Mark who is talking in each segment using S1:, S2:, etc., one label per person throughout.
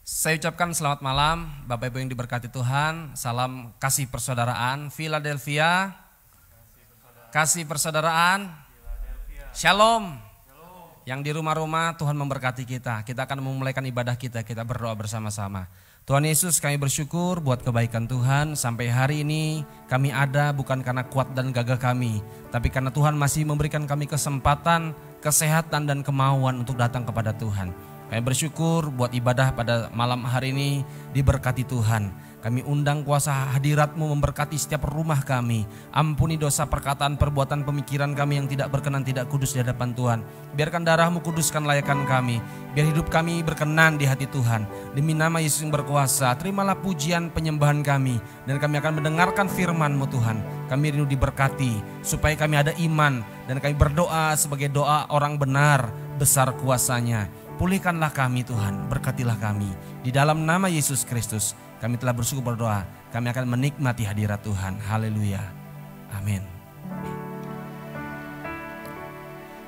S1: Saya ucapkan selamat malam, Bapak Ibu yang diberkati Tuhan. Salam kasih persaudaraan, Philadelphia. Kasih persaudaraan, Shalom. Yang di rumah-rumah Tuhan memberkati kita. Kita akan memulaikan ibadah kita berdoa bersama-sama. Tuhan Yesus, kami bersyukur buat kebaikan Tuhan. Sampai hari ini kami ada bukan karena kuat dan gagah kami, tapi karena Tuhan masih memberikan kami kesempatan, kesehatan dan kemauan untuk datang kepada Tuhan. Kami bersyukur buat ibadah pada malam hari ini diberkati Tuhan. Kami undang kuasa hadirat-Mu memberkati setiap rumah kami. Ampuni dosa perkataan, perbuatan, pemikiran kami yang tidak berkenan, tidak kudus di hadapan Tuhan. Biarkan darah-Mu kuduskan layakan kami. Biar hidup kami berkenan di hati Tuhan. Demi nama Yesus yang berkuasa, terimalah pujian penyembahan kami. Dan kami akan mendengarkan firman-Mu Tuhan. Kami rindu diberkati supaya kami ada iman. Dan kami berdoa sebagai doa orang benar, besar kuasanya. Pulihkanlah kami Tuhan, berkatilah kami. Di dalam nama Yesus Kristus kami telah bersyukur berdoa. Kami akan menikmati hadirat Tuhan. Haleluya. Amin.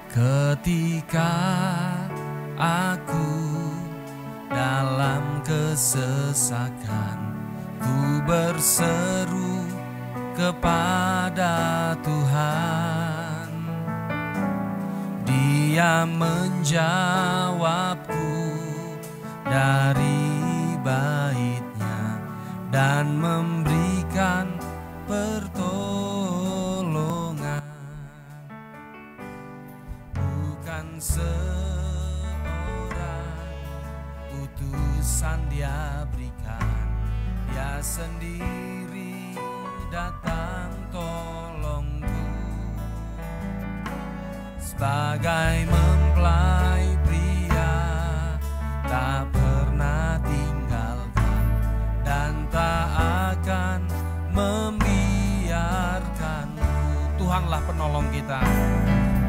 S1: Ketika aku dalam kesesakan, ku berseru kepada Tuhan. Dia menjawabku dari bait-Nya dan memberikan pertolongan. Bukan seorang utusan Dia berikan, Dia sendiri datang tolongku. Sebagai mempelai pria tak pernah tinggalkan dan tak akan membiarkanku. Tuhanlah penolong kita.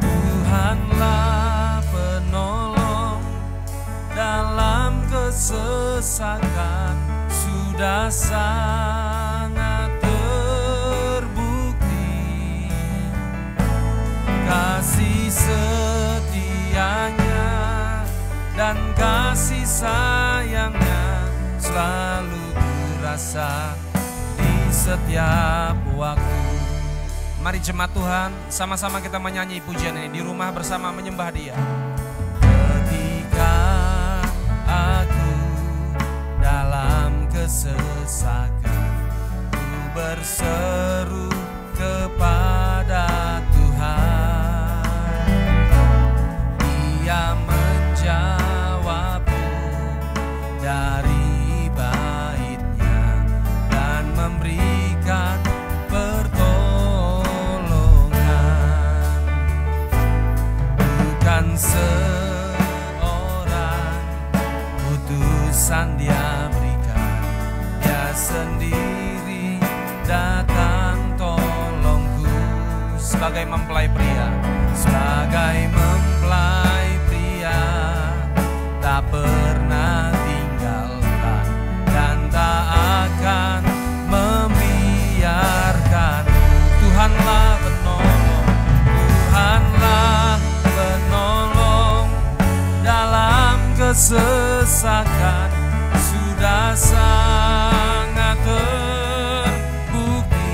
S1: Tuhanlah penolong dalam kesesakan. Sudah sangat terbukti kasih setianya dan kasih sayangnya selalu kurasa di setiap waktu. Mari jemaat Tuhan, sama-sama kita menyanyi pujian ini di rumah bersama menyembah Dia. Ketika aku dalam kesesakan, ku berseru kepada Tuhan. Dia menjawabku dari bait-Nya dan memberikan pertolongan. Bukan seorang utusan Dia berikan, Dia sendiri datang tolongku. Sebagai mempelai pria, sebagai mempelai pria tak pernah tinggalkan dan tak akan membiarkan. Tuhanlah penolong, Tuhanlah penolong dalam kesesakan. Sudah sangat terbukti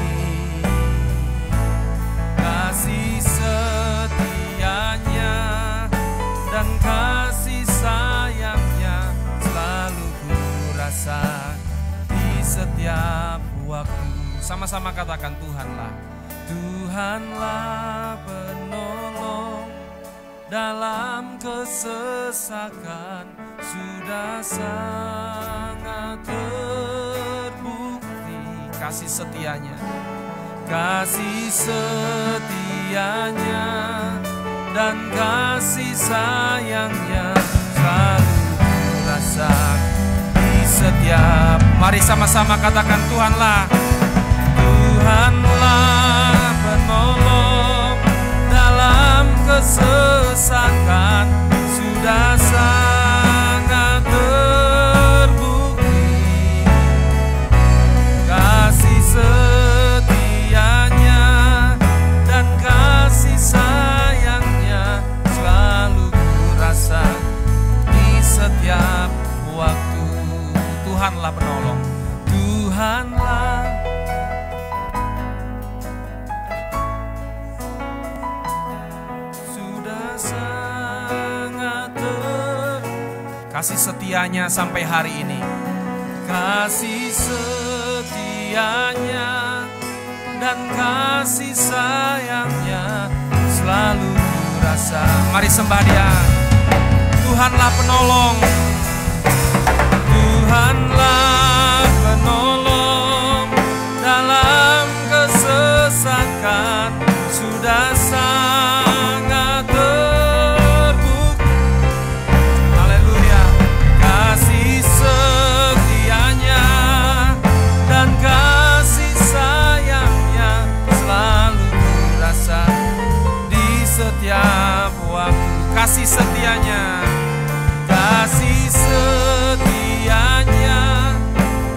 S1: kasih setianya dan kasih sayangnya selalu ku rasa di setiap waktu. Sama-sama katakan Tuhanlah. Tuhanlah penolong dalam kesesakan. Sudah sangat terbukti kasih setianya, kasih setianya dan kasih sayangnya selalu kurasa di setiap. Mari sama-sama katakan Tuhanlah. Tuhanlah penolong dalam kesesakan. Sudah sangat terbukti kasih setianya dan kasih sayangnya selalu kurasa di setiap waktu. kasih setianya sampai hari ini. Kasih setianya dan kasih sayangnya selalu kurasa. Mari sembah Dia. Tuhanlah penolong, Tuhanlah penolong dalam kesesakan, sudah sangat terbukti. Haleluya. Kasih setianya dan kasih sayangnya selalu kurasa di setiap waktu. Kasih setianya, kasih setianya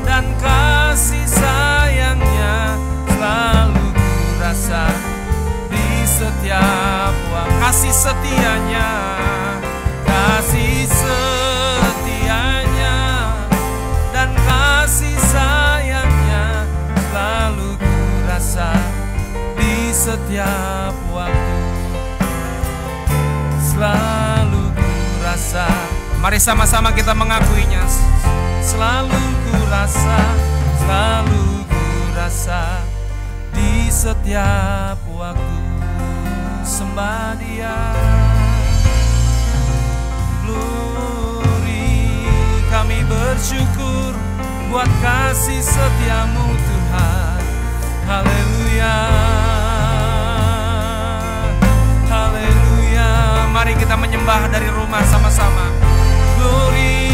S1: dan kasih sayangnya selalu kurasa di setiap waktu. Kasih setianya, kasih setianya dan kasih sayangnya selalu kurasa di setiap waktu. Selalu kurasa. Mari sama-sama kita mengakuinya. Selalu kurasa, selalu kurasa di setiap waktu. Sembah Dia. Glory, kami bersyukur buat kasih setiamu Tuhan. Haleluya, haleluya. Mari kita menyembah dari rumah sama-sama. Glory,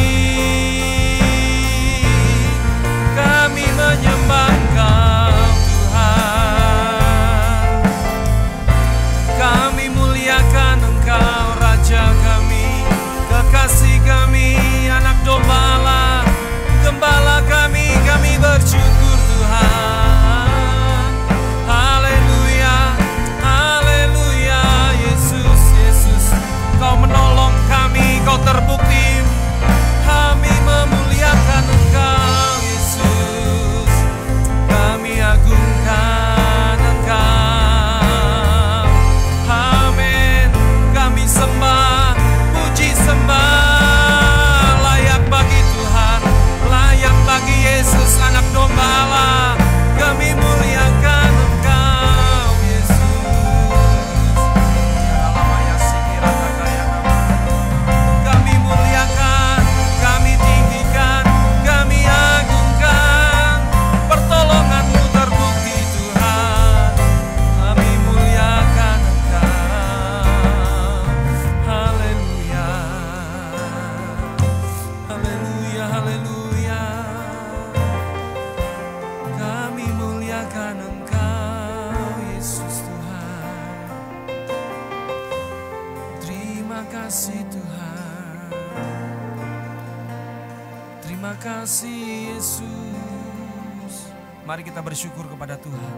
S1: kami menyembah Engkau Tuhan. Kami muliakan Engkau Raja kami, kekasih kami, anak domba Allah, gembala kami bersyukur Tuhan. Haleluya, haleluya. Yesus, Yesus, Kau menolong kami, Kau terbukti. Kami memuliakan Engkau Yesus, kami agungkan Engkau. Amin. Kami sembah, puji sembah, layak bagi Tuhan, layak bagi Yesus anak domba Allah. Kami muliakan Engkau Yesus. Kami muliakan, kami tinggikan, kami agungkan. Pertolongan-Mu terbukti Tuhan. Kami muliakan Engkau. Haleluya, haleluya, haleluya. Kami muliakan Engkau Yesus Tuhan. Terima kasih Tuhan. Terima kasih Yesus. Mari kita bersyukur kepada Tuhan.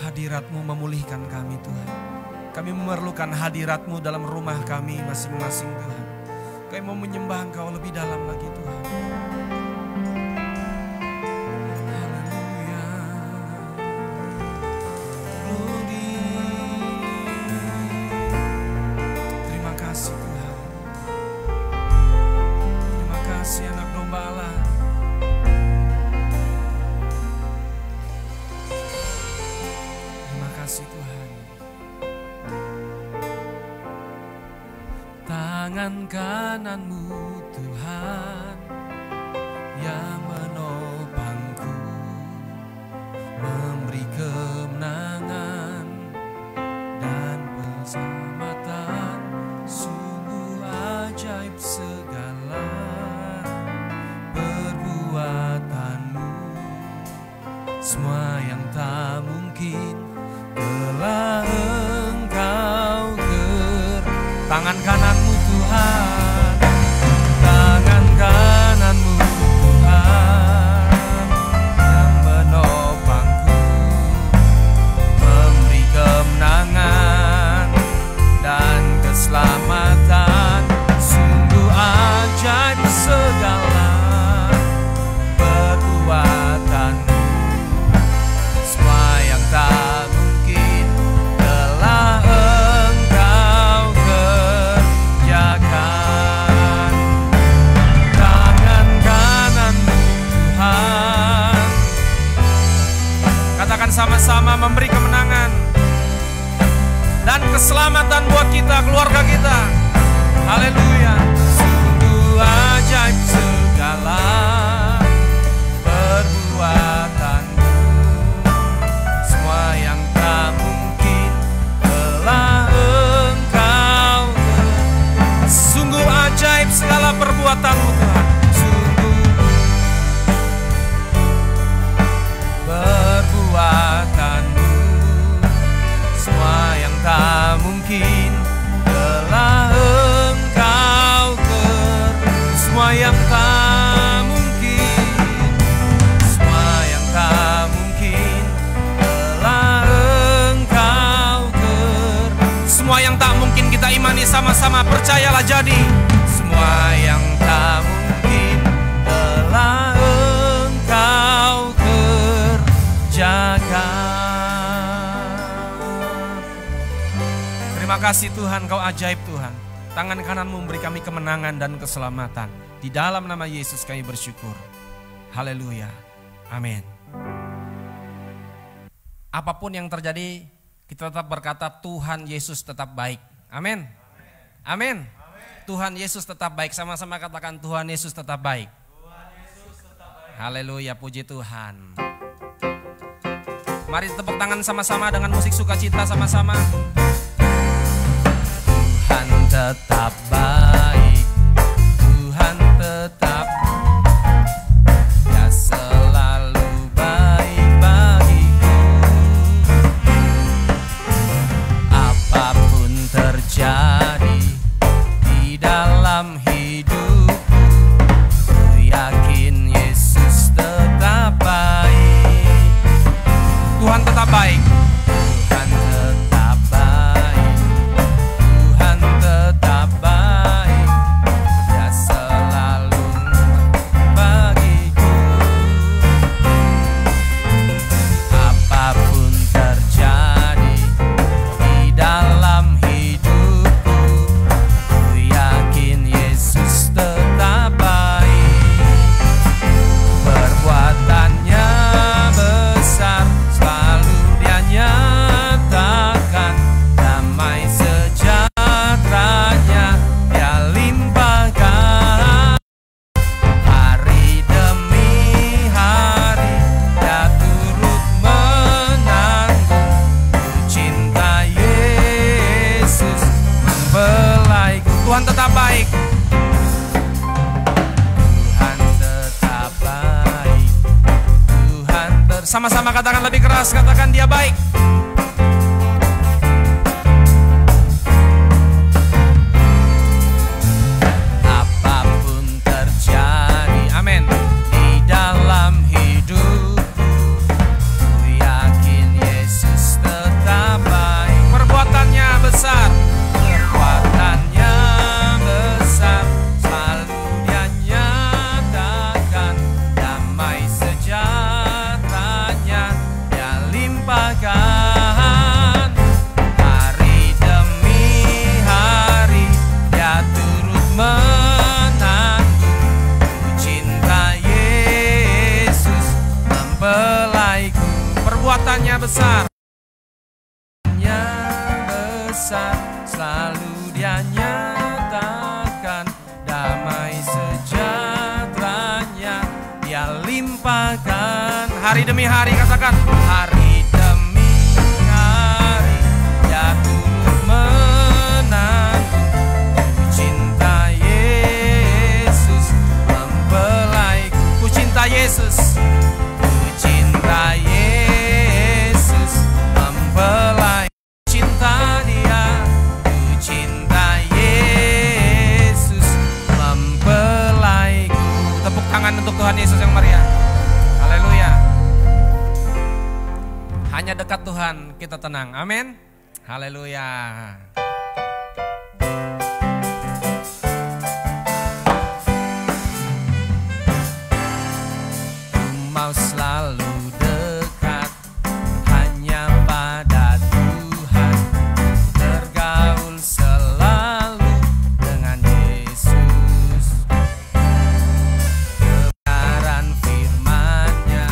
S1: Hadirat-Mu memulihkan kami Tuhan. Kami memerlukan hadirat-Mu dalam rumah kami masing-masing Tuhan. Kami mau menyembah Engkau lebih dalam lagi Tuhan. Haleluya. Glory. Terima kasih Tuhan. Terima kasih anak domba Allah. Terima kasih Tuhan. Tangan kanan-Mu Tuhan yang menopangku, memberi kemenangan dan keselamatan. Sungguh ajaib segala perbuatan-Mu, semua yang tak mungkin telah Engkau tangan kanan-Mu Tuhan, tangan kanan-Mu Tuhan yang menopangku, memberi kemenangan dan keselamatan. Sungguh ajaib segala perbuatan-Mu, semua yang tak sama-sama memberi kemenangan dan keselamatan buat kita, keluarga kita. Haleluya. Sungguh ajaib segala perbuatanmu, semua yang tak mungkin telah Engkau. Sungguh ajaib segala perbuatanmu Tuhan. Sungguh perbuatanmu, semua yang tak mungkin telah Engkau semua yang tak mungkin, semua yang tak mungkin telah Engkau semua yang tak mungkin kita imani sama-sama, percayalah jadi. Semua yang tak mungkin telah Engkau kerjakan. Terima kasih Tuhan, Kau ajaib Tuhan. Tangan kananmu memberi kami kemenangan dan keselamatan. Di dalam nama Yesus kami bersyukur. Haleluya. Amin. Apapun yang terjadi, kita tetap berkata Tuhan Yesus tetap baik. Amin. Amin. Tuhan Yesus tetap baik. Sama-sama katakan Tuhan Yesus tetap baik. Haleluya, puji Tuhan. Mari tepuk tangan sama-sama dengan musik sukacita sama-sama. Tuhan tetap baik, Tuhan tetap, Dia selalu baik bagiku. Apapun terjadi di dalam hidupku, ku yakin Yesus tetap baik. Tuhan tetap baik. Tuhan tetap baik. Tuhan tetap baik. Dia selalu bagiku. Apapun terjadi di dalam hidupku, ku yakin Yesus tetap baik. Perbuatannya besar, selalu Dia nyatakan. Damai sejahteranya Dia limpahkan. Hari demi hari Dia turut menanggung. Ku cinta Yesus membelaiku. Tuhan tetap baik. Tuhan tetap baik. Sama-sama katakan lebih keras, katakan Dia baik. Apapun terjadi, amin, di dalam hidupku, ku yakin Yesus tetap baik. Perbuatannya besar, perbuatannya besar, selalu Dia nyatakan. Damai sejahteranya Dia limpahkan. Hari demi hari Dia turut menanggung. Ku cinta Yesus membelaiku. Perbuatannya besar, besar, selalu Dia nyatakan. Damai sejahteranya Dia limpahkan. Hari demi hari, katakan hari demi hari Dia turut menanggung. Ku cinta Yesus membelaiku. Ku cinta Yesus, ku cinta Yesus membelaiku. Cinta Dia, ku cinta Yesus membelaiku. Tepuk tangan untuk Tuhan Yesus yang meriah. Haleluya. Hanya dekat Tuhan kita tenang. Amin. Haleluya. Ku mau selalu dekat hanya pada Tuhan, tergaul selalu dengan Yesus. Kebenaran firman-Nya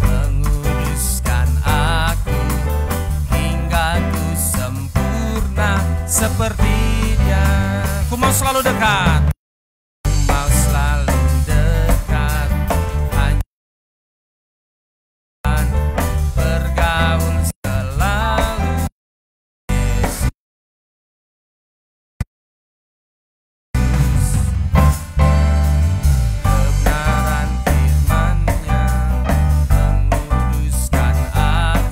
S1: menguduskan selalu dekat. Mau selalu dekat, hanya bergaul selalu Yesus. Kebenaran firman-Nya menguduskan aku.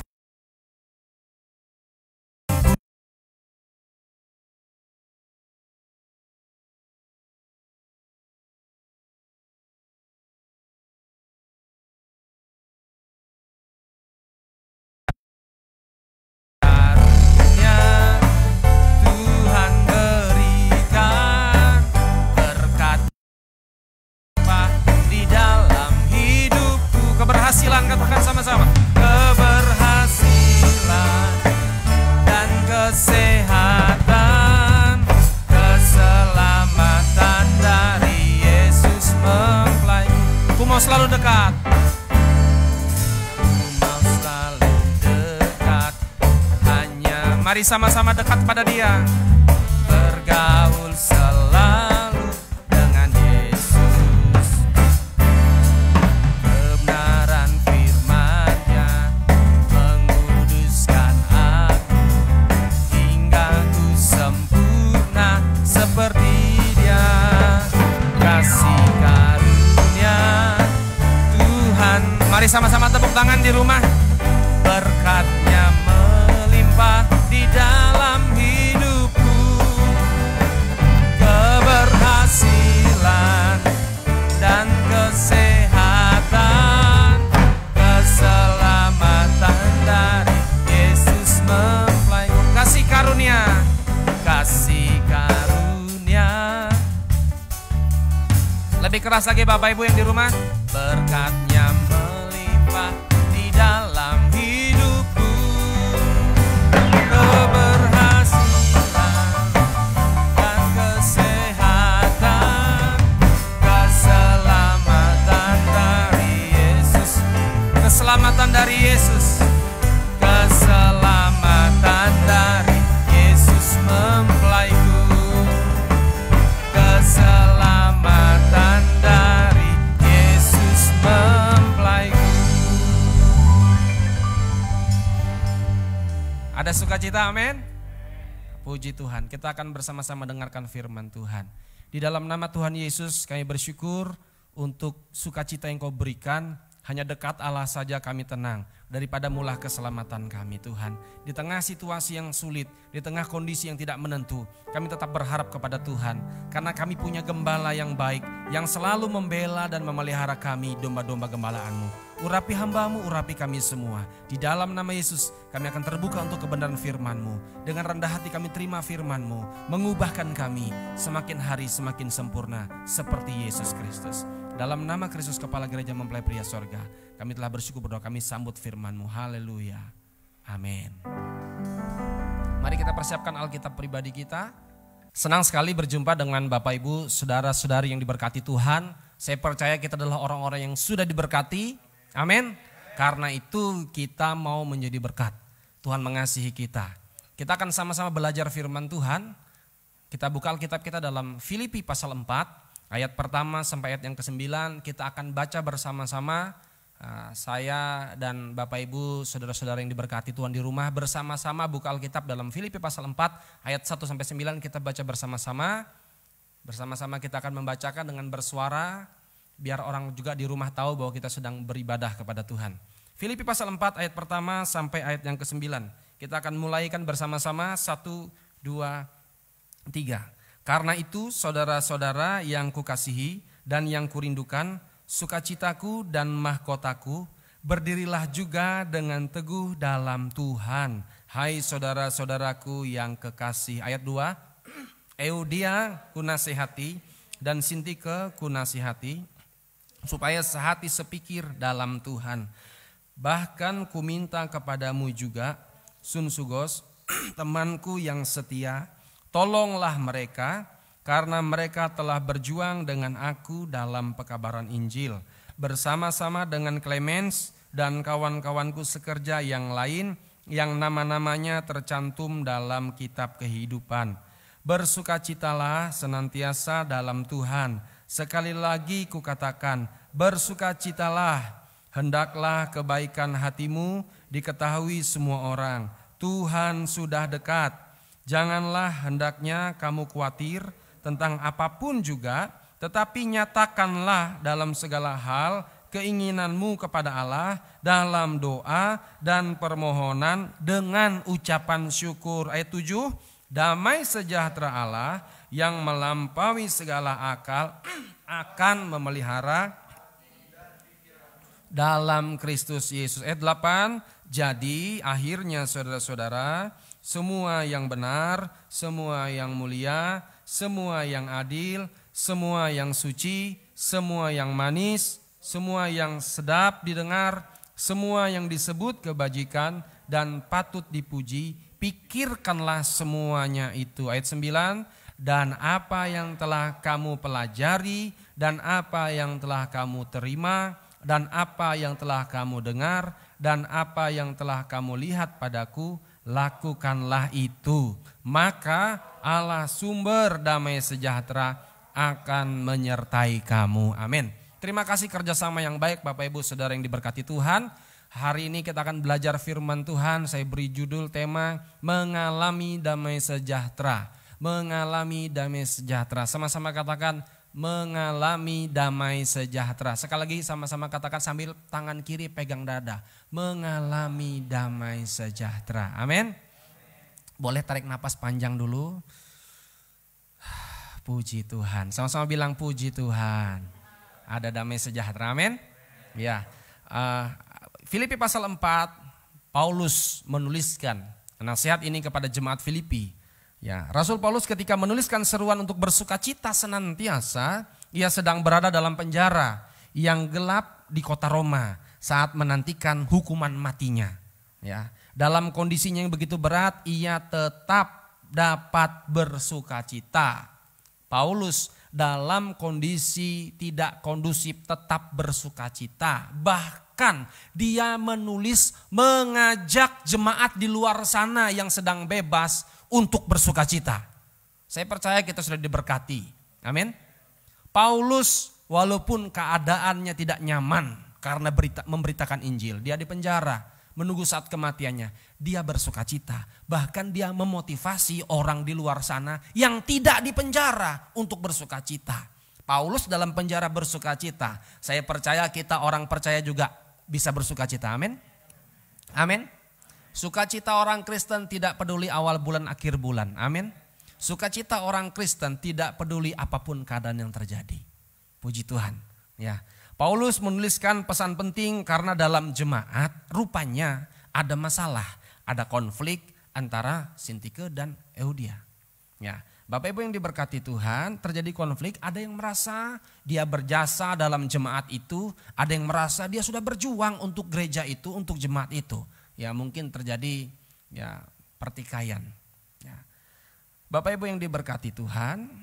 S1: Karunia Tuhan berikan, berkat limpah di dalam hidupku. Keberhasilan, katakan sama-sama. Keberhasilan dan kesehatan, keselamatan dari Yesus mempelaiku. Ku mau selalu dekat. Ku mau selalu dekat, hanya mari sama-sama dekat pada Dia. Bergaul selalu dengan Yesus. Kebenaran firman-Nya menguduskan aku, hingga ku sempurna seperti Dia. Kasih karunia Tuhan, mari sama-sama tepuk tangan di rumah. Berkat-Nya melimpah di dalam hidupku. Keberhasilan dan kesehatan, keselamatan dari Yesus mempelaiku. Kasih karunia, kasih karunia. Lebih keras lagi Bapak Ibu yang di rumah. Berkat-Nya melimpah di dalam hidupku. Keberhasilan dan kesehatan, keselamatan dari Yesus. Keselamatan dari Yesus. Keselamatan dari Yesus mempelaiku. Keselamatan dari Yesus mempelaiku. Ada sukacita, amin. Puji Tuhan, kita akan bersama-sama dengarkan firman Tuhan. Di dalam nama Tuhan Yesus kami bersyukur untuk sukacita yang Kau berikan. Hanya dekat Allah saja kami tenang, daripada mulah keselamatan kami Tuhan. Di tengah situasi yang sulit, di tengah kondisi yang tidak menentu, kami tetap berharap kepada Tuhan. Karena kami punya gembala yang baik, yang selalu membela dan memelihara kami, domba-domba gembala-Mu. Urapi hamba-Mu, urapi kami semua. Di dalam nama Yesus kami akan terbuka untuk kebenaran firman-Mu. Dengan rendah hati kami terima firman-Mu, mengubahkan kami semakin hari semakin sempurna seperti Yesus Kristus. Dalam nama Kristus Kepala Gereja Mempelai Pria Sorga, kami telah bersyukur berdoa, kami sambut firman-Mu. Haleluya. Amin. Mari kita persiapkan Alkitab pribadi kita. Senang sekali berjumpa dengan Bapak Ibu, saudara-saudari yang diberkati Tuhan. Saya percaya kita adalah orang-orang yang sudah diberkati. Amin. Karena itu kita mau menjadi berkat. Tuhan mengasihi kita. Kita akan sama-sama belajar firman Tuhan. Kita buka Alkitab kita dalam Filipi pasal 4. Ayat pertama sampai ayat yang ke-9 kita akan baca bersama-sama. Saya dan Bapak Ibu, saudara-saudara yang diberkati Tuhan di rumah bersama-sama buka Alkitab dalam Filipi pasal 4 ayat 1 sampai 9 kita baca bersama-sama. Bersama-sama kita akan membacakan dengan bersuara biar orang juga di rumah tahu bahwa kita sedang beribadah kepada Tuhan. Filipi pasal 4 ayat pertama sampai ayat yang ke-9. Kita akan mulaikan bersama-sama 1, 2, 3. Karena itu saudara-saudara yang kukasihi dan yang kurindukan, sukacitaku dan mahkotaku, berdirilah juga dengan teguh dalam Tuhan. Hai saudara-saudaraku yang kekasih. Ayat 2, Eudia kunasihati dan Sintike kunasihati, supaya sehati sepikir dalam Tuhan. Bahkan kuminta kepadamu juga, Sunsugos, temanku yang setia, tolonglah mereka, karena mereka telah berjuang dengan aku dalam pekabaran Injil, bersama-sama dengan Clemens dan kawan-kawanku sekerja yang lain, yang nama-namanya tercantum dalam kitab kehidupan. Bersukacitalah senantiasa dalam Tuhan. Sekali lagi kukatakan, bersukacitalah. Hendaklah kebaikan hatimu diketahui semua orang. Tuhan sudah dekat. Janganlah hendaknya kamu khawatir tentang apapun juga, tetapi nyatakanlah dalam segala hal keinginanmu kepada Allah dalam doa dan permohonan dengan ucapan syukur. Ayat 7, damai sejahtera Allah yang melampaui segala akal akan memelihara dalam Kristus Yesus. Ayat 8, jadi akhirnya saudara-saudara, semua yang benar, semua yang mulia, semua yang adil, semua yang suci, semua yang manis, semua yang sedap didengar, semua yang disebut kebajikan dan patut dipuji, pikirkanlah semuanya itu. Ayat 9, dan apa yang telah kamu pelajari, dan apa yang telah kamu terima, dan apa yang telah kamu dengar, dan apa yang telah kamu lihat padaku, lakukanlah itu. Maka Allah sumber damai sejahtera akan menyertai kamu. Amin. Terima kasih kerjasama yang baik Bapak Ibu Saudara yang diberkati Tuhan. Hari ini kita akan belajar firman Tuhan. Saya beri judul tema mengalami damai sejahtera. Mengalami damai sejahtera. Sama-sama katakan mengalami damai sejahtera. Sekali lagi sama-sama katakan sambil tangan kiri pegang dada. Mengalami damai sejahtera. Amin. Boleh tarik napas panjang dulu. Puji Tuhan. Sama-sama bilang puji Tuhan. Ada damai sejahtera, amin. Ya, Filipi pasal 4, Paulus menuliskan nasihat ini kepada jemaat Filipi. Ya, Rasul Paulus ketika menuliskan seruan untuk bersukacita senantiasa, ia sedang berada dalam penjara yang gelap di kota Roma saat menantikan hukuman matinya. Ya, dalam kondisinya yang begitu berat, ia tetap dapat bersukacita. Paulus dalam kondisi tidak kondusif tetap bersukacita. Bahkan dia menulis mengajak jemaat di luar sana yang sedang bebas untuk bersukacita. Saya percaya kita sudah diberkati. Amin. Paulus walaupun keadaannya tidak nyaman karena memberitakan Injil. Dia di penjara menunggu saat kematiannya. Dia bersukacita. Bahkan dia memotivasi orang di luar sana yang tidak di penjara untuk bersukacita. Paulus dalam penjara bersukacita. Saya percaya kita orang percaya juga bisa bersukacita. Amin. Amin. Sukacita orang Kristen tidak peduli awal bulan akhir bulan. Amin. Sukacita orang Kristen tidak peduli apapun keadaan yang terjadi. Puji Tuhan. Ya. Paulus menuliskan pesan penting karena dalam jemaat rupanya ada masalah, ada konflik antara Sintike dan Euodia. Ya, Bapak Ibu yang diberkati Tuhan, terjadi konflik, ada yang merasa dia berjasa dalam jemaat itu, ada yang merasa dia sudah berjuang untuk gereja itu, untuk jemaat itu. Ya, mungkin terjadi ya pertikaian. Ya. Bapak Ibu yang diberkati Tuhan,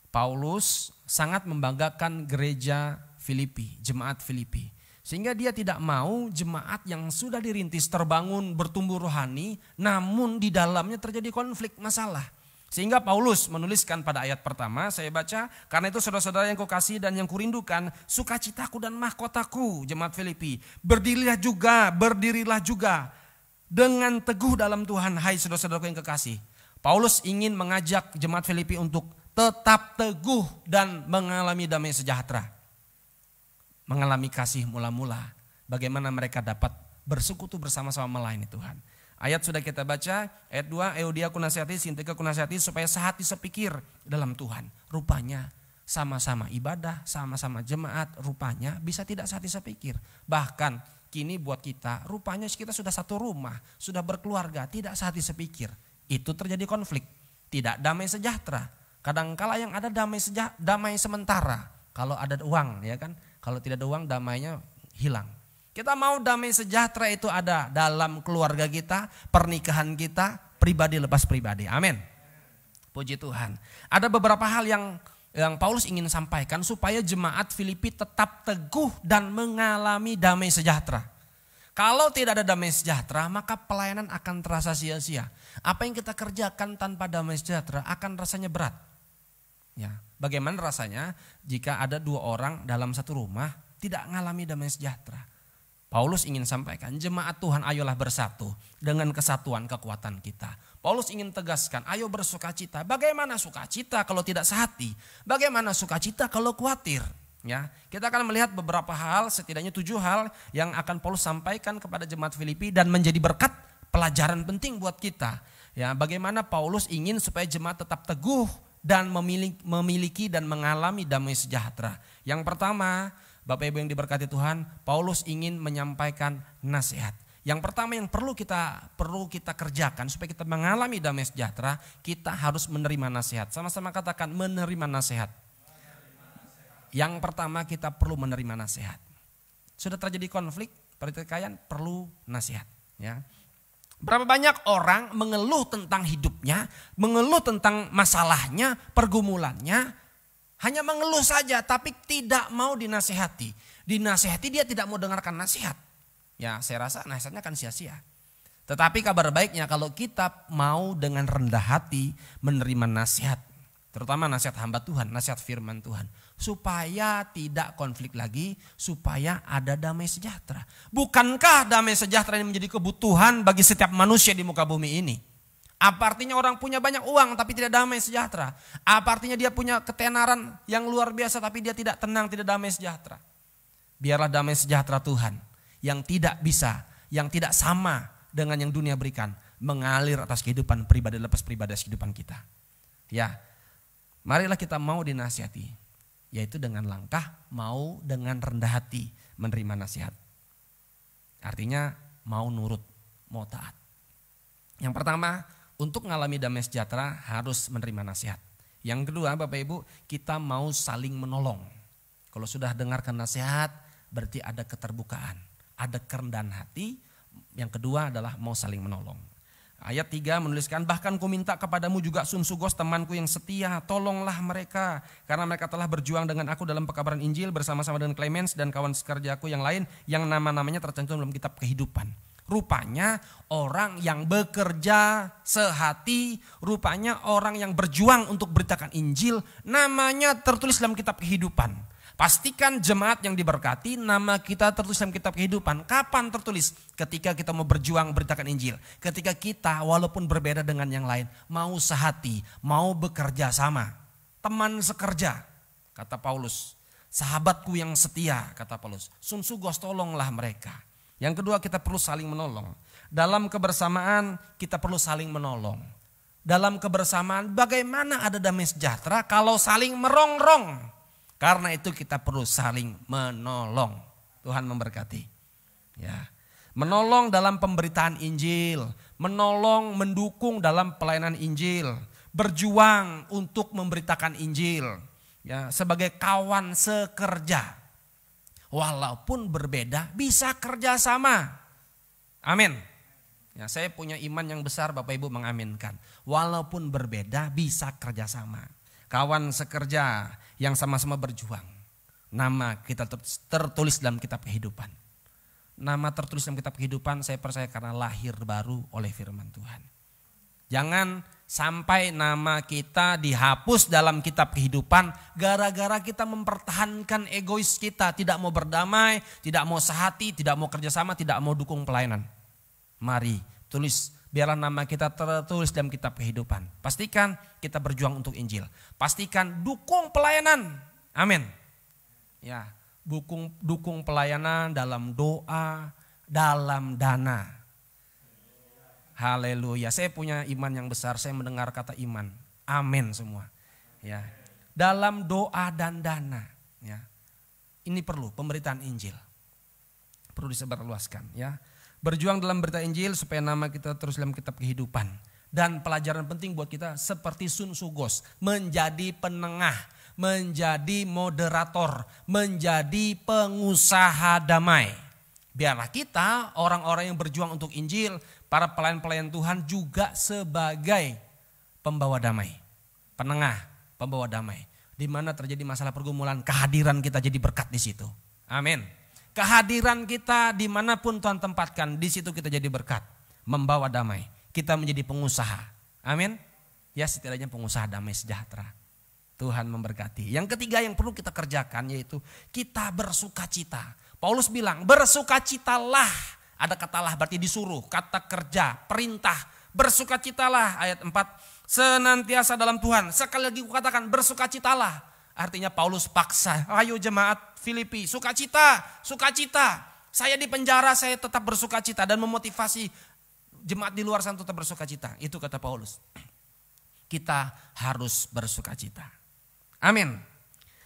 S1: Paulus sangat membanggakan gereja Filipi, jemaat Filipi. Sehingga dia tidak mau jemaat yang sudah dirintis terbangun bertumbuh rohani namun di dalamnya terjadi konflik masalah. Sehingga Paulus menuliskan pada ayat pertama saya baca, karena itu saudara-saudara yang kukasihi dan yang kurindukan, sukacitaku dan mahkotaku jemaat Filipi. Berdirilah juga dengan teguh dalam Tuhan hai saudara-saudaraku yang kekasih. Paulus ingin mengajak jemaat Filipi untuk tetap teguh dan mengalami damai sejahtera. Mengalami kasih mula-mula. Bagaimana mereka dapat bersekutu bersama-sama melayani Tuhan. Ayat sudah kita baca, ayat 2, Euodia aku nasihati, Sintike aku nasihati supaya sehati sepikir dalam Tuhan. Rupanya sama-sama ibadah, sama-sama jemaat, rupanya bisa tidak sehati sepikir. Bahkan kini buat kita, rupanya kita sudah satu rumah, sudah berkeluarga, tidak sehati sepikir. Itu terjadi konflik, tidak damai sejahtera. Kadangkala yang ada damai sementara, kalau ada uang ya kan. Kalau tidak ada uang damainya hilang. Kita mau damai sejahtera itu ada dalam keluarga kita, pernikahan kita, pribadi lepas pribadi. Amin. Puji Tuhan. Ada beberapa hal yang Paulus ingin sampaikan supaya jemaat Filipi tetap teguh dan mengalami damai sejahtera. Kalau tidak ada damai sejahtera, maka pelayanan akan terasa sia-sia. Apa yang kita kerjakan tanpa damai sejahtera akan rasanya berat. Ya, bagaimana rasanya jika ada 2 orang dalam satu rumah tidak mengalami damai sejahtera? Paulus ingin sampaikan, jemaat Tuhan ayolah bersatu dengan kesatuan kekuatan kita. Paulus ingin tegaskan, ayo bersukacita. Bagaimana sukacita kalau tidak sehati? Bagaimana sukacita kalau khawatir? Ya, kita akan melihat beberapa hal, setidaknya 7 hal yang akan Paulus sampaikan kepada jemaat Filipi dan menjadi berkat pelajaran penting buat kita. Ya, bagaimana Paulus ingin supaya jemaat tetap teguh dan memiliki dan mengalami damai sejahtera. Yang pertama, Bapak Ibu yang diberkati Tuhan, Paulus ingin menyampaikan nasihat. Yang pertama yang perlu kita kerjakan supaya kita mengalami damai sejahtera, kita harus menerima nasihat. Sama-sama katakan menerima nasihat. Yang pertama kita perlu menerima nasihat. Sudah terjadi konflik, pertikaian, perlu nasihat. Ya. Berapa banyak orang mengeluh tentang hidupnya, mengeluh tentang masalahnya, pergumulannya, hanya mengeluh saja tapi tidak mau dinasihati. Dinasihati dia tidak mau dengarkan nasihat. Ya, saya rasa nasihatnya akan sia-sia. Tetapi kabar baiknya kalau kita mau dengan rendah hati menerima nasihat, terutama nasihat hamba Tuhan, nasihat firman Tuhan, supaya tidak konflik lagi, supaya ada damai sejahtera. Bukankah damai sejahtera ini menjadi kebutuhan bagi setiap manusia di muka bumi ini? Apa artinya orang punya banyak uang tapi tidak damai sejahtera? Apa artinya dia punya ketenaran yang luar biasa tapi dia tidak tenang, tidak damai sejahtera? Biarlah damai sejahtera Tuhan yang tidak bisa, yang tidak sama dengan yang dunia berikan, mengalir atas kehidupan pribadi lepas pribadi kehidupan kita. Ya, marilah kita mau dinasihati, yaitu dengan langkah mau dengan rendah hati menerima nasihat. Artinya mau nurut, mau taat. Yang pertama, untuk mengalami damai sejahtera harus menerima nasihat. Yang kedua, Bapak Ibu, kita mau saling menolong. Kalau sudah dengarkan nasihat, berarti ada keterbukaan, ada kerendahan hati. Yang kedua adalah mau saling menolong. Ayat 3 menuliskan, bahkan ku minta kepadamu juga Sunsugos temanku yang setia, tolonglah mereka. Karena mereka telah berjuang dengan aku dalam pekabaran Injil bersama-sama dengan Clemens dan kawan sekerjaku yang lain yang nama-namanya tercantum dalam kitab kehidupan. Rupanya orang yang bekerja sehati, rupanya orang yang berjuang untuk beritakan Injil, namanya tertulis dalam kitab kehidupan. Pastikan jemaat yang diberkati, nama kita tertulis dalam kitab kehidupan. Kapan tertulis? Ketika kita mau berjuang beritakan Injil. Ketika kita walaupun berbeda dengan yang lain, mau sehati, mau bekerja sama. Teman sekerja, kata Paulus. Sahabatku yang setia, kata Paulus. Sunsugos, tolonglah mereka. Yang kedua, kita perlu saling menolong. Dalam kebersamaan kita perlu saling menolong. Dalam kebersamaan bagaimana ada damai sejahtera kalau saling merongrong. Karena itu kita perlu saling menolong. Tuhan memberkati. Ya. Menolong dalam pemberitaan Injil, menolong, mendukung dalam pelayanan Injil, berjuang untuk memberitakan Injil. Ya, sebagai kawan sekerja. Walaupun berbeda bisa kerjasama. Amin. Ya, saya punya iman yang besar, Bapak Ibu mengaminkan. Walaupun berbeda bisa kerjasama. Kawan sekerja yang sama-sama berjuang. Nama kita tertulis dalam kitab kehidupan. Nama tertulis dalam kitab kehidupan saya percaya karena lahir baru oleh firman Tuhan. Jangan sampai nama kita dihapus dalam kitab kehidupan gara-gara kita mempertahankan egois kita. Tidak mau berdamai, tidak mau sehati, tidak mau kerjasama, tidak mau dukung pelayanan. Mari tulis. Biarlah nama kita tertulis dalam kitab kehidupan. Pastikan kita berjuang untuk Injil. Pastikan dukung pelayanan. Amin. Ya, dukung pelayanan dalam doa, dalam dana. Haleluya. Saya punya iman yang besar. Saya mendengar kata iman. Amin semua. Ya. Dalam doa dan dana. Ya. Ini perlu pemberitaan Injil. Perlu disebarluaskan. Ya. Berjuang dalam berita Injil supaya nama kita terus dalam kitab kehidupan. Dan pelajaran penting buat kita seperti Sunsugos. Menjadi penengah, menjadi moderator, menjadi pengusaha damai. Biarlah kita orang-orang yang berjuang untuk Injil, para pelayan-pelayan Tuhan juga sebagai pembawa damai. Penengah, pembawa damai. Di mana terjadi masalah pergumulan, kehadiran kita jadi berkat di situ. Amin. Kehadiran kita dimanapun Tuhan tempatkan, di situ kita jadi berkat. Membawa damai. Kita menjadi pengusaha. Amin. Ya, setidaknya pengusaha damai sejahtera. Tuhan memberkati. Yang ketiga yang perlu kita kerjakan yaitu kita bersukacita. Paulus bilang bersukacitalah. Ada kata lah berarti disuruh. Kata kerja, perintah. Bersukacitalah ayat 4. Senantiasa dalam Tuhan. Sekali lagi kukatakan bersukacitalah. Artinya Paulus paksa. Ayo jemaat Filipi, sukacita, sukacita. Saya di penjara, saya tetap bersukacita dan memotivasi jemaat di luar sana tetap bersukacita. Itu kata Paulus. Kita harus bersukacita. Amin.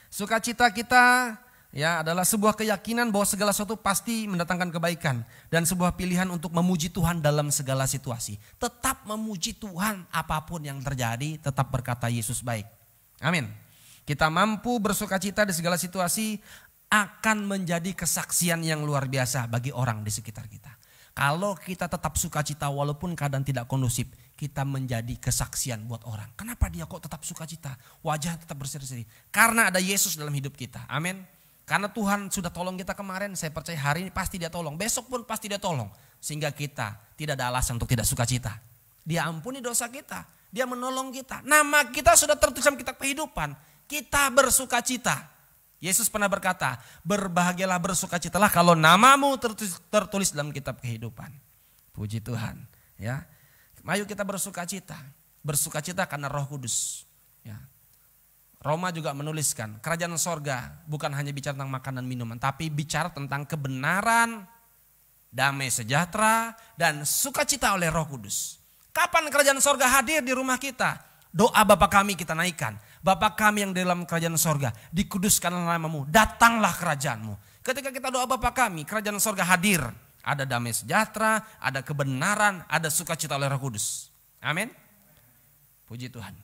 S1: Sukacita kita ya adalah sebuah keyakinan bahwa segala sesuatu pasti mendatangkan kebaikan dan sebuah pilihan untuk memuji Tuhan dalam segala situasi. Tetap memuji Tuhan apapun yang terjadi, tetap berkata Yesus baik. Amin. Kita mampu bersukacita di segala situasi akan menjadi kesaksian yang luar biasa bagi orang di sekitar kita. Kalau kita tetap sukacita walaupun keadaan tidak kondusif, kita menjadi kesaksian buat orang. Kenapa dia kok tetap sukacita? Wajah tetap berseri-seri. Karena ada Yesus dalam hidup kita. Amin. Karena Tuhan sudah tolong kita kemarin, saya percaya hari ini pasti dia tolong. Besok pun pasti dia tolong. Sehingga kita tidak ada alasan untuk tidak sukacita. Dia ampuni dosa kita. Dia menolong kita. Nama kita sudah tertulis dalam kitab kehidupan. Kita bersukacita. Yesus pernah berkata, berbahagialah bersukacitalah kalau namamu tertulis dalam kitab kehidupan. Puji Tuhan. Ya, ayo kita bersukacita. Bersukacita karena Roh Kudus. Ya. Roma juga menuliskan, kerajaan sorga bukan hanya bicara tentang makanan minuman, tapi bicara tentang kebenaran, damai sejahtera, dan sukacita oleh Roh Kudus. Kapan kerajaan sorga hadir di rumah kita? Doa Bapa kami kita naikkan. Bapa kami yang dalam kerajaan sorga, dikuduskanlah namamu, datanglah kerajaanmu. Ketika kita doa Bapa kami, kerajaan sorga hadir. Ada damai sejahtera, ada kebenaran, ada sukacita oleh Roh Kudus. Amin. Puji Tuhan.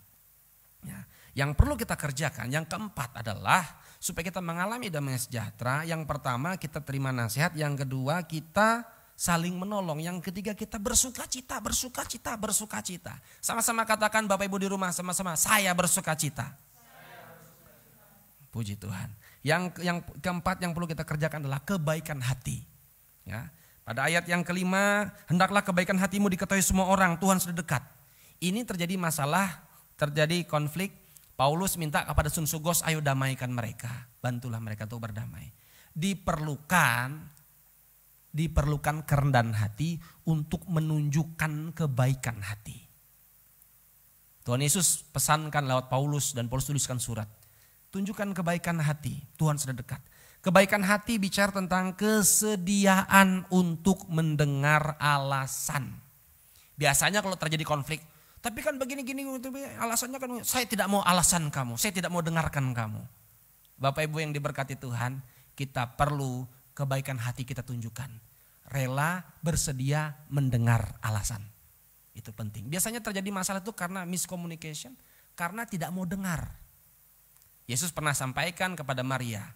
S1: Ya. Yang perlu kita kerjakan, yang keempat adalah supaya kita mengalami damai sejahtera. Yang pertama kita terima nasihat, yang kedua kita saling menolong. Yang ketiga kita bersukacita, bersukacita, bersukacita. Sama-sama katakan Bapak Ibu di rumah sama-sama, saya bersukacita. Puji Tuhan. Yang keempat yang perlu kita kerjakan adalah kebaikan hati. Ya. Pada ayat yang kelima, hendaklah kebaikan hatimu diketahui semua orang, Tuhan sudah dekat. Ini terjadi masalah, terjadi konflik. Paulus minta kepada Sun Sugos, ayo damaikan mereka, bantulah mereka untuk berdamai. Diperlukan kerendahan hati untuk menunjukkan kebaikan hati. Tuhan Yesus pesankan lewat Paulus dan Paulus tuliskan surat. Tunjukkan kebaikan hati, Tuhan sudah dekat. Kebaikan hati bicara tentang kesediaan untuk mendengar alasan. Biasanya kalau terjadi konflik, tapi kan begini-gini alasannya kan saya tidak mau alasan kamu, saya tidak mau dengarkan kamu. Bapak Ibu yang diberkati Tuhan, kita perlu kebaikan hati kita tunjukkan. Rela bersedia mendengar alasan. Itu penting. Biasanya terjadi masalah itu karena miscommunication, karena tidak mau dengar. Yesus pernah sampaikan kepada Maria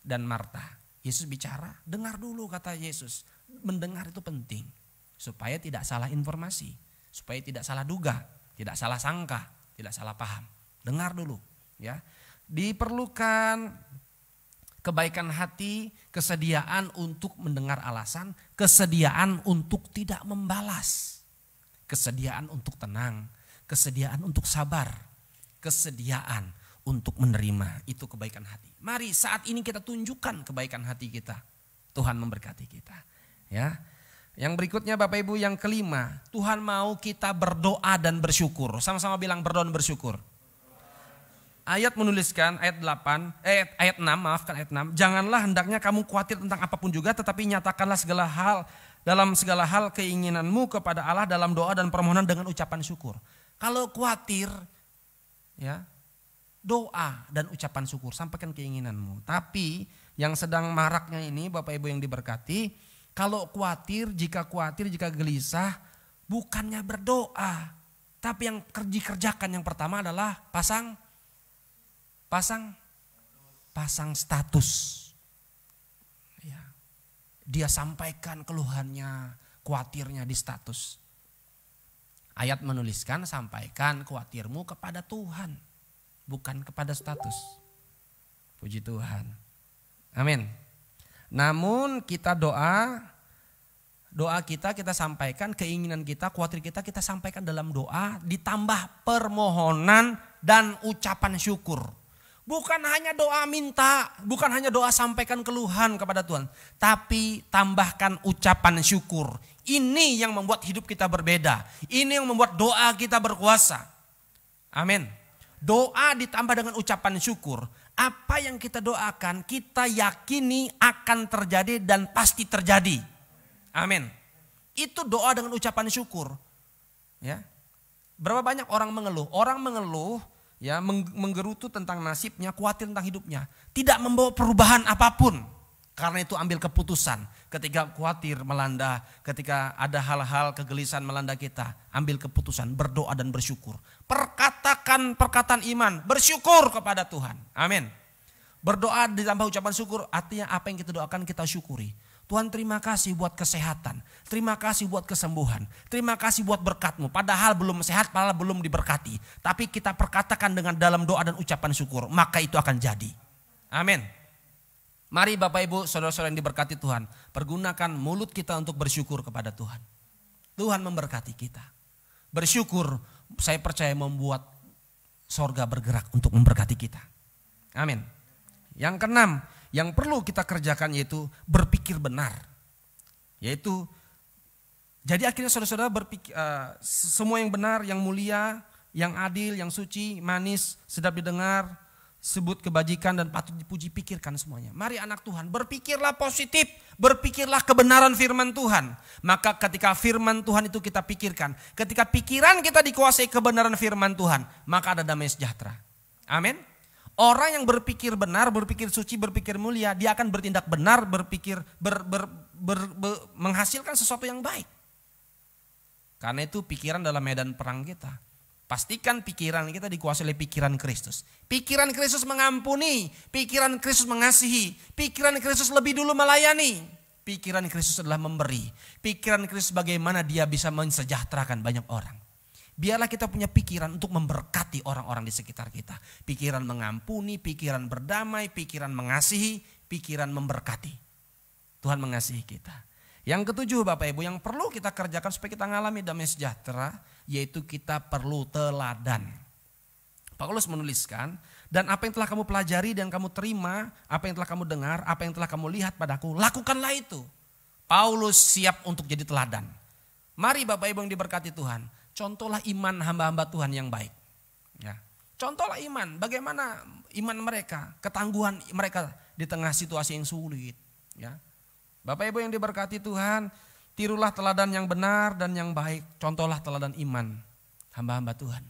S1: dan Marta. Yesus bicara, dengar dulu kata Yesus. Mendengar itu penting supaya tidak salah informasi. Supaya tidak salah duga, tidak salah sangka, tidak salah paham. Dengar dulu, ya. Diperlukan kebaikan hati, kesediaan untuk mendengar alasan, kesediaan untuk tidak membalas, kesediaan untuk tenang, kesediaan untuk sabar, kesediaan untuk menerima. Itu kebaikan hati. Mari saat ini kita tunjukkan kebaikan hati kita. Tuhan memberkati kita, ya. Yang berikutnya Bapak Ibu yang kelima, Tuhan mau kita berdoa dan bersyukur. Sama-sama bilang berdoa dan bersyukur. Ayat menuliskan ayat 6, janganlah hendaknya kamu khawatir tentang apapun juga, tetapi nyatakanlah dalam segala hal keinginanmu kepada Allah dalam doa dan permohonan dengan ucapan syukur. Kalau khawatir, ya, doa dan ucapan syukur, sampaikan keinginanmu. Tapi yang sedang maraknya ini Bapak Ibu yang diberkati, kalau khawatir, jika gelisah, bukannya berdoa. Tapi yang dikerjakan yang pertama adalah pasang status. Ya. Dia sampaikan keluhannya, khawatirnya di status. Ayat menuliskan sampaikan khawatirmu kepada Tuhan, bukan kepada status. Puji Tuhan. Amin. Namun kita doa kita sampaikan, keinginan kita, khawatir kita sampaikan dalam doa, ditambah permohonan dan ucapan syukur. Bukan hanya doa minta, bukan hanya doa sampaikan keluhan kepada Tuhan, tapi tambahkan ucapan syukur. Ini yang membuat hidup kita berbeda. Ini yang membuat doa kita berkuasa. Amin. Doa ditambah dengan ucapan syukur. Apa yang kita doakan, kita yakini akan terjadi dan pasti terjadi. Amin. Itu doa dengan ucapan syukur. Ya. Berapa banyak orang mengeluh? Orang mengeluh, ya, menggerutu tentang nasibnya, khawatir tentang hidupnya, tidak membawa perubahan apapun. Karena itu ambil keputusan. Ketika khawatir melanda, ketika ada hal-hal kegelisahan melanda kita, ambil keputusan, berdoa dan bersyukur. Perkatakan perkataan iman, bersyukur kepada Tuhan. Amin. Berdoa ditambah ucapan syukur, artinya apa yang kita doakan kita syukuri. Tuhan, terima kasih buat kesehatan, terima kasih buat kesembuhan, terima kasih buat berkat-Mu. Padahal belum sehat, padahal belum diberkati. Tapi kita perkatakan dengan dalam doa dan ucapan syukur, maka itu akan jadi. Amin. Mari Bapak Ibu, saudara-saudara yang diberkati Tuhan, pergunakan mulut kita untuk bersyukur kepada Tuhan. Tuhan memberkati kita. Bersyukur, saya percaya membuat sorga bergerak untuk memberkati kita. Amin. Yang keenam, yang perlu kita kerjakan yaitu berpikir benar. Yaitu, jadi akhirnya saudara-saudara berpikir, semua yang benar, yang mulia, yang adil, yang suci, manis, sedap didengar, sebut kebajikan dan patut dipuji, pikirkan semuanya. Mari anak Tuhan, berpikirlah positif, berpikirlah kebenaran firman Tuhan. Maka ketika firman Tuhan itu kita pikirkan, ketika pikiran kita dikuasai kebenaran firman Tuhan, maka ada damai sejahtera. Amin. Orang yang berpikir benar, berpikir suci, berpikir mulia, dia akan bertindak benar, berpikir menghasilkan sesuatu yang baik. Karena itu pikiran dalam medan perang kita. Pastikan pikiran kita dikuasai oleh pikiran Kristus. Pikiran Kristus mengampuni, pikiran Kristus mengasihi, pikiran Kristus lebih dulu melayani. Pikiran Kristus adalah memberi. Pikiran Kristus bagaimana dia bisa mensejahterakan banyak orang. Biarlah kita punya pikiran untuk memberkati orang-orang di sekitar kita. Pikiran mengampuni, pikiran berdamai, pikiran mengasihi, pikiran memberkati. Tuhan mengasihi kita. Yang ketujuh Bapak Ibu, yang perlu kita kerjakan supaya kita mengalami damai sejahtera, yaitu kita perlu teladan. Paulus menuliskan, dan apa yang telah kamu pelajari dan kamu terima, apa yang telah kamu dengar, apa yang telah kamu lihat padaku, lakukanlah itu. Paulus siap untuk jadi teladan. Mari Bapak Ibu yang diberkati Tuhan, contohlah iman hamba-hamba Tuhan yang baik. Ya. Contohlah iman, bagaimana iman mereka, ketangguhan mereka di tengah situasi yang sulit. Ya. Bapak Ibu yang diberkati Tuhan, tirulah teladan yang benar dan yang baik. Contohlah teladan iman hamba-hamba Tuhan.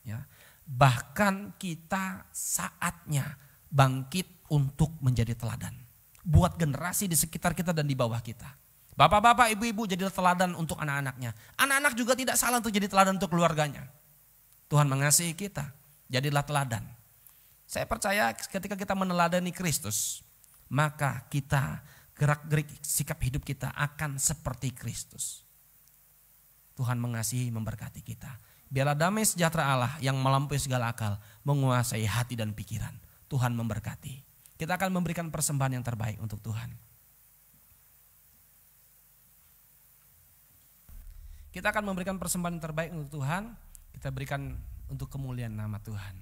S1: Ya. Bahkan kita saatnya bangkit untuk menjadi teladan. Buat generasi di sekitar kita dan di bawah kita. Bapak-bapak, ibu-ibu jadilah teladan untuk anak-anaknya. Anak-anak juga tidak salah untuk jadi teladan untuk keluarganya. Tuhan mengasihi kita, jadilah teladan. Saya percaya ketika kita meneladani Kristus, maka kita gerak-gerik sikap hidup kita akan seperti Kristus. Tuhan mengasihi, memberkati kita. Biarlah damai sejahtera Allah yang melampaui segala akal menguasai hati dan pikiran. Tuhan memberkati. Kita akan memberikan persembahan yang terbaik untuk Tuhan. Kita akan memberikan persembahan yang terbaik untuk Tuhan. Kita berikan untuk kemuliaan nama Tuhan.